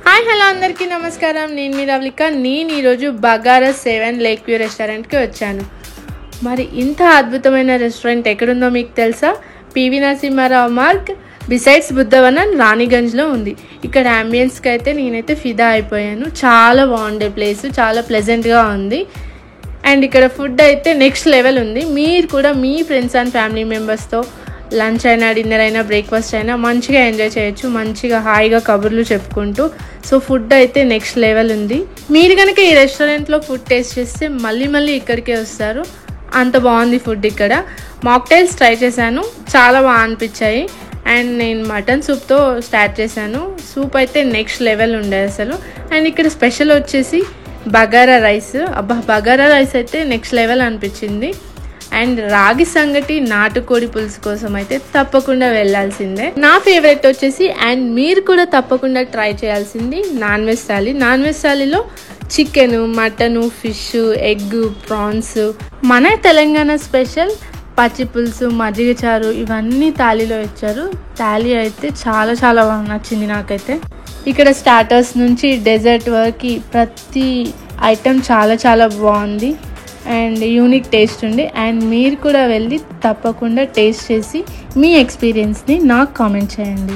Hi hello అందరికీ నమస్కారం. నేను మీ రవళిక. నేను ఈరోజు బగారా 7 లేక్ వ్యూ రెస్టారెంట్కి వచ్చాను. మరి ఇంత అద్భుతమైన రెస్టారెంట్ ఎక్కడుందో మీకు తెలుసా? పివి నరసింహారావు మార్గ్ బిసైడ్స్ బుద్ధవనం రాణిగంజ్లో ఉంది. ఇక్కడ అంబియన్స్కి అయితే నేనైతే ఫిదా అయిపోయాను. చాలా బాగుండే ప్లేస్, చాలా ప్లెజెంట్గా ఉంది. అండ్ ఇక్కడ ఫుడ్ అయితే నెక్స్ట్ లెవెల్ ఉంది. మీరు కూడా మీ ఫ్రెండ్స్ అండ్ ఫ్యామిలీ మెంబర్స్తో లంచ్ అయినా, డిన్నర్ అయినా, బ్రేక్ఫాస్ట్ అయినా మంచిగా ఎంజాయ్ చేయొచ్చు. మంచిగా హాయిగా కబుర్లు చెప్పుకుంటూ. సో ఫుడ్ అయితే నెక్స్ట్ లెవెల్ ఉంది. మీరు కనుక ఈ రెస్టారెంట్లో ఫుడ్ టేస్ట్ చేస్తే మళ్ళీ ఇక్కడికే వస్తారు. అంత బాగుంది ఫుడ్. ఇక్కడ మాక్టైల్స్ ట్రై చేశాను, చాలా బాగా అనిపించాయి. అండ్ నేను మటన్ సూప్తో స్టార్ట్ చేశాను. సూప్ అయితే నెక్స్ట్ లెవెల్ ఉండే అసలు. అండ్ ఇక్కడ స్పెషల్ వచ్చేసి బగారా రైస్. బగారా రైస్ అయితే నెక్స్ట్ లెవెల్ అనిపించింది. అండ్ రాగి సంగటి, నాటుకోడి పులుసు కోసం అయితే తప్పకుండా వెళ్ళాల్సిందే. నా ఫేవరెట్ వచ్చేసి, అండ్ మీరు కూడా తప్పకుండా ట్రై చేయాల్సింది non veg thali. Non veg థాలీలో chicken, mutton, fish, egg, prawns, మన తెలంగాణ స్పెషల్ పచ్చి పులుసు, మజ్జిగ చారు ఇవన్నీ థాలీలో ఇచ్చారు. థాలీ అయితే చాలా బాగా నచ్చింది నాకైతే. ఇక్కడ స్టార్టర్స్ నుంచి డెజర్ట్ వరకు ప్రతి ఐటెం చాలా బాగుంది అండ్ యూనిక్ టేస్ట్ ఉంది. అండ్ మీరు కూడా వెళ్ళి తప్పకుండా టేస్ట్ చేసి మీ ఎక్స్పీరియన్స్ని నాకు కామెంట్ చేయండి.